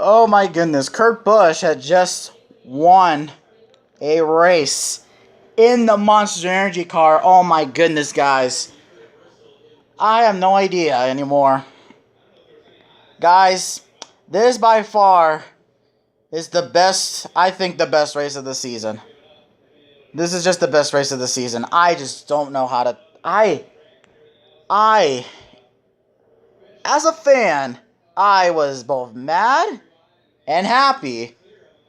Oh my goodness, Kurt Busch had just won a race in the Monster Energy car. Oh my goodness, guys. I have no idea anymore. Guys, this by far is the best, I think the best race of the season. This is just the best race of the season. I just don't know how to... As a fan, I was both mad and happy.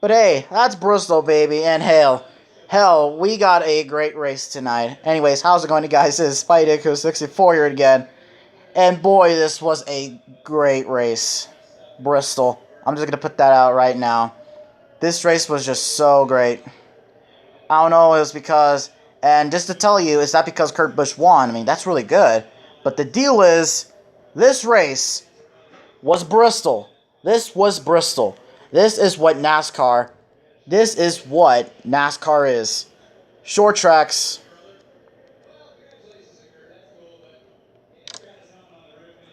But hey, that's Bristol, baby, and hell, we got a great race tonight. Anyways, how's it going, you guys? This is Spideyco64 here again. And boy, this was a great race. Bristol. I'm just going to put that out right now. This race was just so great. I don't know, it was because... And just to tell you, it's not because Kurt Busch won. I mean, that's really good. But the deal is, this race was Bristol. This was Bristol. This is what NASCAR... This is what NASCAR is. Short tracks.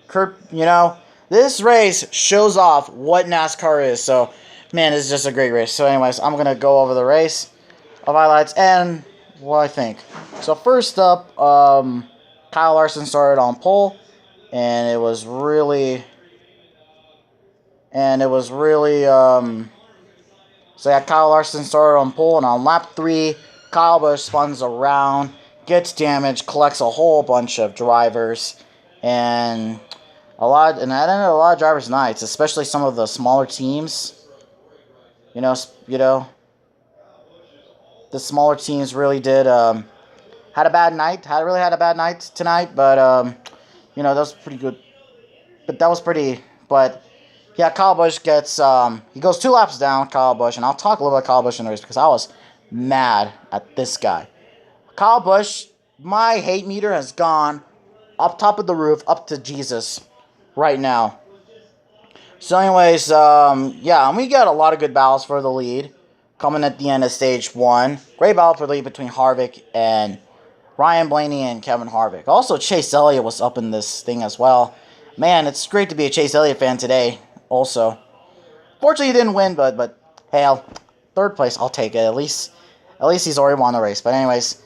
Kurt, you know, this race shows off what NASCAR is. So, man, it's just a great race. So, anyways, I'm going to go over the race of highlights and what I think. So, first up, Kyle Larson started on pole. And it was really... So, yeah, Kyle Larson started on pole. And on lap 3, Kyle Busch spins around, gets damaged, collects a whole bunch of drivers. And... that ended a lot of drivers' nights, especially some of the smaller teams. You know, the smaller teams really did had a bad night. Really had a bad night tonight, but you know, that was pretty good. But yeah, Kyle Busch gets he goes 2 laps down, Kyle Busch, and I'll talk a little about Kyle Busch in the race because I was mad at this guy. Kyle Busch, my hate meter has gone up top of the roof, up to Jesus right now. So anyways, yeah, and we got a lot of good battles for the lead coming at the end of stage 1. Great battle for the lead between Harvick and Ryan Blaney and Kevin Harvick. Also, Chase Elliott was up in this thing as well. Man, it's great to be a Chase Elliott fan today also. Fortunately, he didn't win, but hell, 3rd place, I'll take it. At least he's already won the race. But anyways,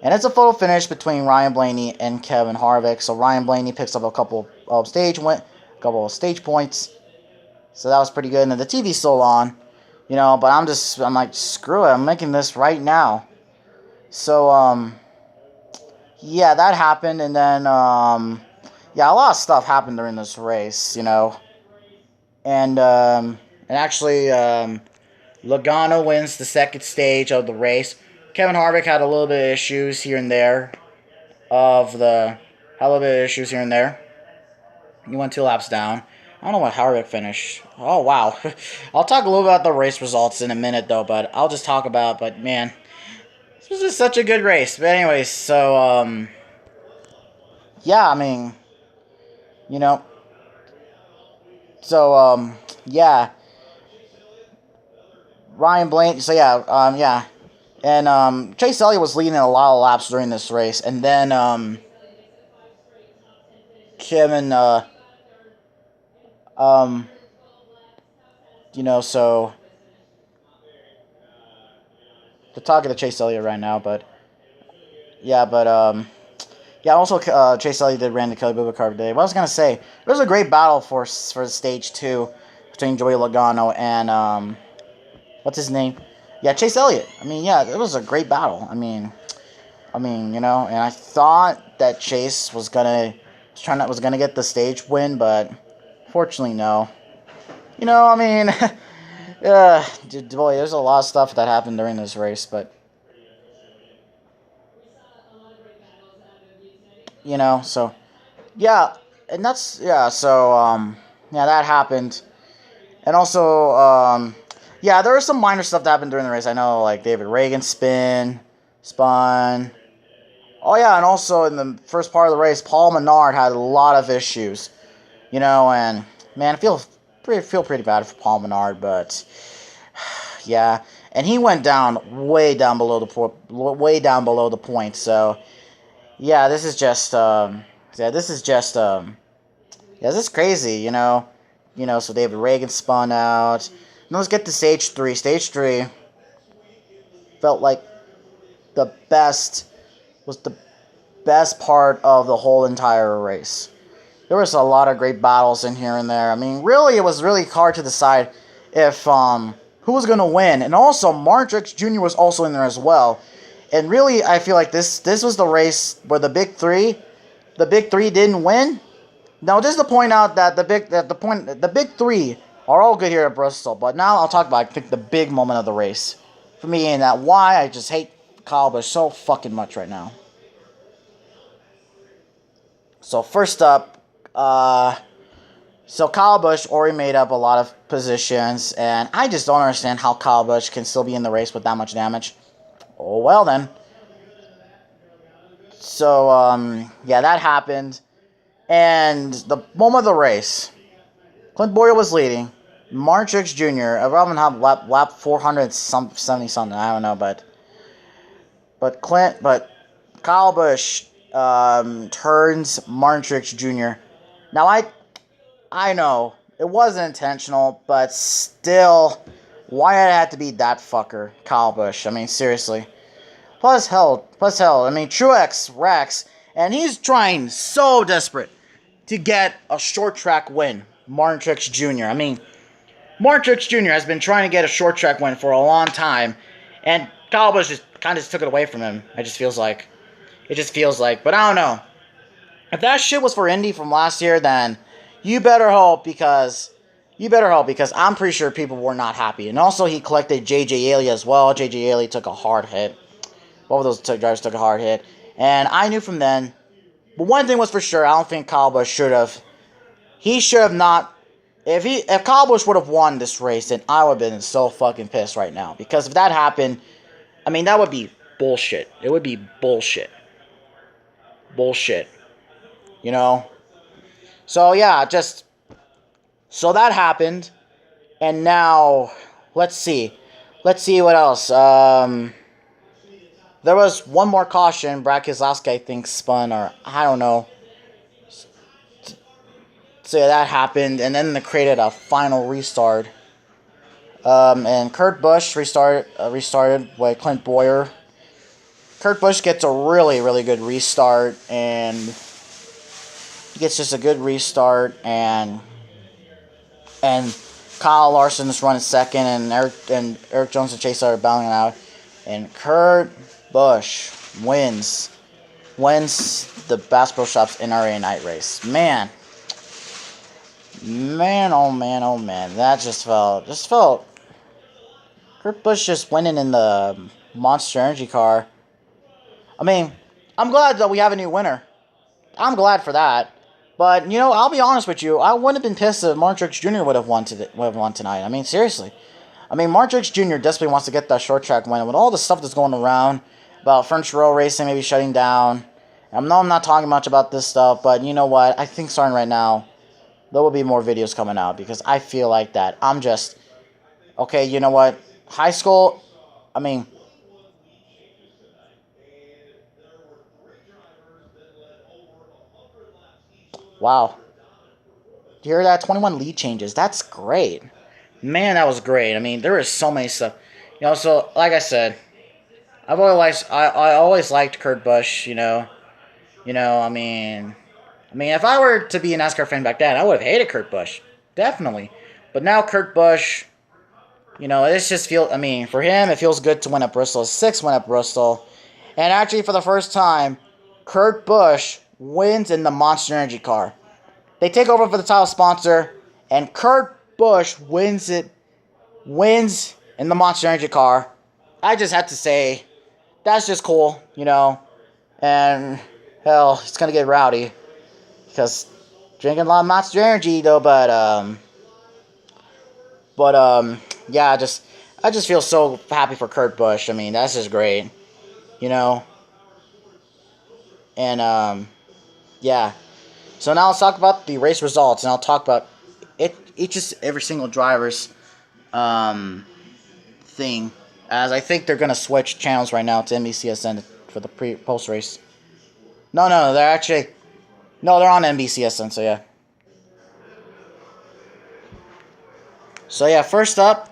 and it's a photo finish between Ryan Blaney and Kevin Harvick. So Ryan Blaney picks up a couple of stage points. So that was pretty good. And then the TV's still on, you know. But I'm like, screw it. I'm making this right now. So yeah, that happened. And then yeah, a lot of stuff happened during this race, you know. And actually, Logano wins the 2nd stage of the race. Kevin Harvick had a little bit of issues here and there. He went 2 laps down. I don't know what Harvick finished. Oh, wow. I'll talk a little about the race results in a minute, though, but I'll just talk about, but man, this was just such a good race. But anyways, so, yeah, I mean, you know, so, yeah, Ryan Blaney, so yeah, yeah, and, Chase Elliott was leading a lot of laps during this race, and then, Kevin, you know, so, to talk to Chase Elliott right now, but, yeah, yeah, also, Chase Elliott did ran the Kelly Booba car today. What I was going to say, it was a great battle for stage 2 between Joey Logano and, what's his name? Yeah, Chase Elliott. I mean, yeah, it was a great battle. I mean, you know, and I thought that Chase was gonna get the stage win, but fortunately, no. You know, I mean, boy, there's a lot of stuff that happened during this race, but you know, so yeah, and that's yeah, so yeah, that happened. And also, yeah, there was some minor stuff that happened during the race. I know, like David Reagan spun. Oh yeah, and also in the first part of the race, Paul Menard had a lot of issues, and man, I feel pretty bad for Paul Menard, but yeah, and he went down way down below the point. So yeah, this is just yeah, this is crazy, so David Reagan spun out. Now let's get to stage 3. Stage 3 felt like the best was the best part of the whole entire race. There was a lot of great battles in here and there. I mean, really, it was really hard to decide if who was going to win. And also, Martrix Jr. was also in there as well. And really, I feel like this was the race where the big three didn't win. Now, just to point out that the big three are all good here at Bristol. But now I'll talk about, I think, the big moment of the race for me, and that why I just hate Kyle Busch so fucking much right now. So first up, so Kyle Busch already made up a lot of positions, and I just don't understand how Kyle Busch can still be in the race with that much damage. Oh well then. So yeah, that happened. And the moment of the race, Clint Bowyer was leading. Martrix Jr. around lap 470 something. I don't know, but Kyle Busch turns Martrix Jr. Now I know it wasn't intentional, but still, why did it have to be that fucker, Kyle Busch? I mean, seriously. Plus hell. I mean, Truex Rex, and he's trying so desperate to get a short track win. Martrix Jr. I mean, Martrix Jr. has been trying to get a short track win for a long time, and Kyle Busch just kind of took it away from him. It just feels like, but I don't know. If that shit was for Indy from last year, then you better hope because I'm pretty sure people were not happy. And also, he collected J.J. Ailey as well. J.J. Ailey took a hard hit. Both of those drivers took a hard hit, and I knew from then. But one thing was for sure, I don't think Kyle Busch should have. He should have not. If Kyle Busch would have won this race, then I would have been so fucking pissed right now. Because if that happened, I mean, that would be bullshit. It would be bullshit. Bullshit. So yeah, so that happened, and now let's see what else. There was one more caution. Brad Keselowski, I think, spun, or I don't know. So yeah, that happened, and then they created a final restart. And Kurt Busch restarted with Clint Bowyer. Kurt Busch gets a really, really good restart, and he gets just a good restart, and Kyle Larson is running second, and Eric Jones and Chase are battling out, and Kurt Busch wins the Bass Pro Shops NRA night race. Man, oh man, that just felt. Kurt Busch just winning in the Monster Energy car. I mean, I'm glad that we have a new winner. I'm glad for that. But, I'll be honest with you. I wouldn't have been pissed if Martrix Jr. would have won tonight. I mean, seriously. I mean, Martrix Jr. desperately wants to get that short track win. With all the stuff that's going around about French row racing maybe shutting down. I know I'm not talking much about this stuff, but you know what? I think starting right now, there will be more videos coming out because I feel like that. I'm just... Okay, you know what? High school... I mean... Wow. Do you hear that? 21 lead changes. That's great. Man, that was great. I mean, there is so many stuff. So, like I said, I always liked Kurt Busch, I mean, if I were to be a NASCAR fan back then, I would have hated Kurt Busch. Definitely. But now Kurt Busch, it's just for him, it feels good to win at Bristol. 6 win at Bristol. And actually, for the first time, Kurt Busch wins in the Monster Energy car. They take over for the title sponsor, and Kurt Busch wins in the Monster Energy car. I just have to say, that's just cool, and hell, it's gonna get rowdy because drinking a lot of Monster Energy though. But But yeah, I just feel so happy for Kurt Busch. I mean, that's just great, you know. And yeah. So now let's talk about the race results, and I'll talk about every single driver's um thing, as I think they're gonna switch channels right now to NBCSN for the post race. No, they're actually they're on NBCSN. So yeah. So yeah, first up,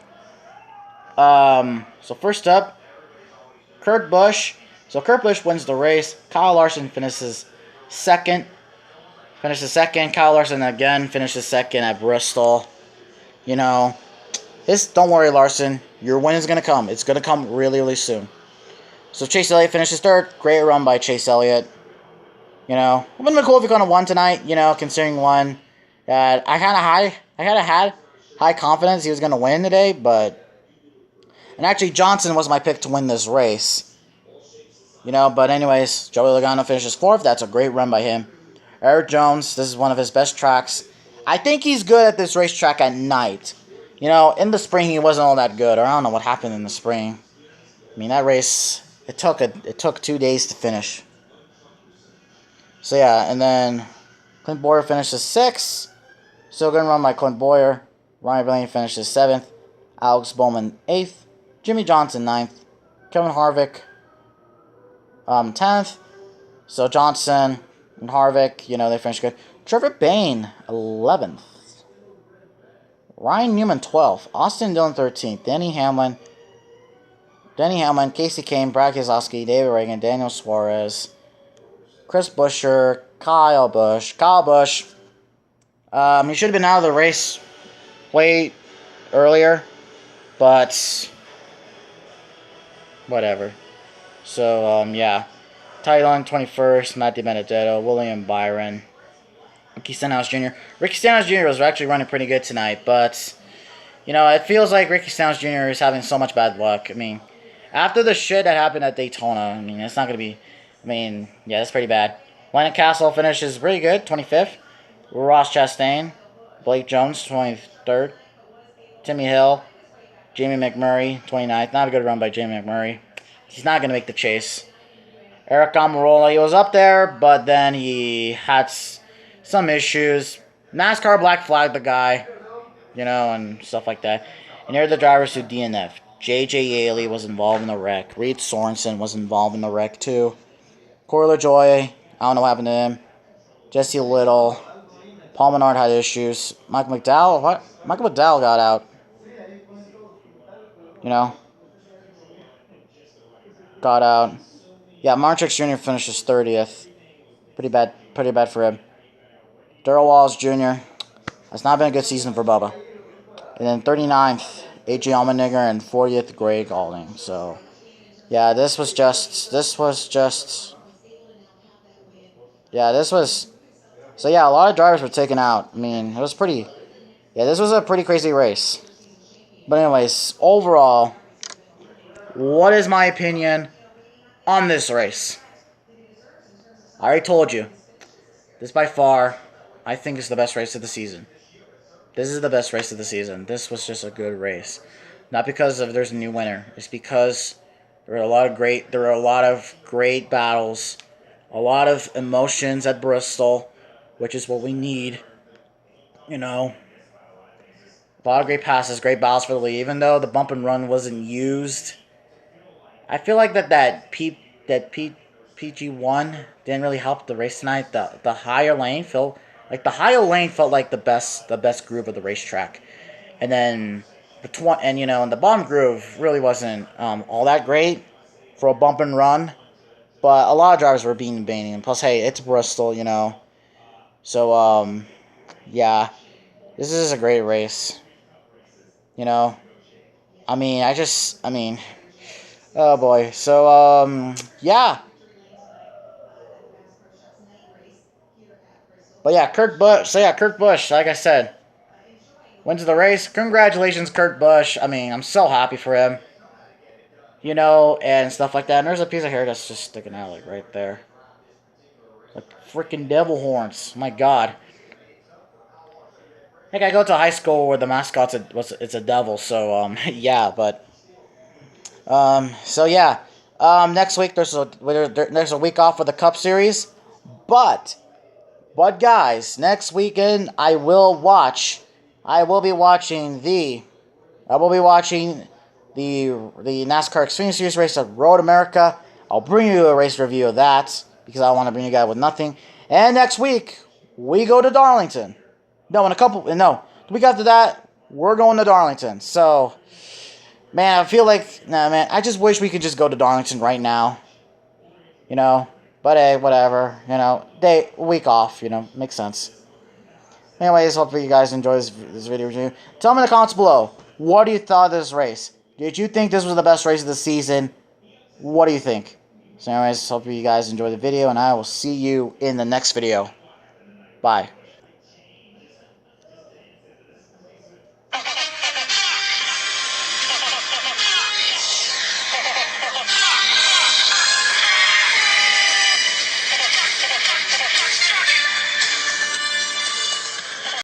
Kurt Busch. So Kurt Busch wins the race. Kyle Larson finishes second. Kyle Larson again finishes second at Bristol. You know, don't worry, Larson. Your win is gonna come. It's gonna come really, really soon. So Chase Elliott finishes third. Great run by Chase Elliott. You know, it would have been cool if he could have won tonight. You know, considering one that I kind of had high confidence he was gonna win today, and actually Johnson was my pick to win this race. You know, but anyways, Joey Logano finishes fourth. That's a great run by him. Eric Jones, this is one of his best tracks. I think he's good at this racetrack at night. You know, in the spring he wasn't all that good. Or I don't know what happened in the spring. I mean, that race it took 2 days to finish. So yeah, and then Clint Boyer finishes sixth. Still good run by Clint Boyer. Ryan Blaney finishes seventh. Alex Bowman eighth. Jimmy Johnson ninth. Kevin Harvick 10th. So Johnson and Harvick, you know, they finished good. Trevor Bayne 11th. Ryan Newman 12th. Austin Dillon 13th. Denny Hamlin, Casey Kane, Brad Keselowski, David Reagan, Daniel Suarez, Chris Buescher, Kyle Busch. He should have been out of the race way earlier, but whatever. So, yeah. Ty Long, 21st. Matt DiBenedetto, William Byron, Ricky Stenhouse Jr. Ricky Stenhouse Jr. was actually running pretty good tonight, but, you know, it feels like Ricky Stenhouse Jr. is having so much bad luck. I mean, after the shit that happened at Daytona, I mean, it's not going to be, yeah, that's pretty bad. Landon Castle finishes pretty good, 25th. Ross Chastain, Blake Jones, 23rd. Timmy Hill, Jamie McMurray, 29th. Not a good run by Jamie McMurray. He's not going to make the chase. Eric Almirola, he was up there, but then he had some issues. NASCAR black flagged the guy, you know, and stuff like that. And here are the drivers who DNF. J.J. Yaley was involved in the wreck. Reed Sorensen was involved in the wreck, too. Corey LaJoy, I don't know what happened to him. Jesse Little. Paul Menard had issues. Michael McDowell got out. You know. Got out. Yeah, Martrix Jr. finishes 30th. Pretty bad for him. Darrell Wallace Jr. That's not been a good season for Bubba. And then 39th, A.J. Allmendinger, and 40th, Greg Alding. So, yeah, So, yeah, a lot of drivers were taken out. I mean, this was a pretty crazy race. But anyways, overall, what is my opinion on this race? I already told you. This by far, I think, is the best race of the season. This is the best race of the season. This was just a good race. Not because there's a new winner. It's because there were a lot of great battles. A lot of emotions at Bristol, which is what we need. You know. A lot of great passes, great battles for the lead. Even though the bump and run wasn't used, I feel like that PG1 didn't really help the race tonight. The higher lane felt like the best groove of the racetrack, and then the bottom groove really wasn't all that great for a bump and run. But a lot of drivers were being baiting, and plus, hey, it's Bristol, you know. So yeah, this is a great race. You know, oh boy. So yeah. But yeah, Kurt Busch, like I said, wins the race. Congratulations, Kurt Busch. I mean, I'm so happy for him. You know, and stuff like that. And there's a piece of hair that's just sticking out, like, right there. Like freaking devil horns. My God. Like I go to high school where the mascot's it's a devil. So yeah, but so yeah. Next week there's a week off for the Cup Series, but guys, next weekend I will be watching the NASCAR Xfinity Series race at Road America. I'll bring you a race review of that because I want to bring you guys with nothing. And next week we go to Darlington. No, the week after that we're going to Darlington. So, man, I feel like man, I just wish we could just go to Darlington right now. You know, but hey, whatever. You know, week off. You know, makes sense. Anyways, hopefully you guys enjoy this video review. Tell me in the comments below, what do you thought of this race? Did you think this was the best race of the season? What do you think? So anyways, hopefully you guys enjoy the video, and I will see you in the next video. Bye.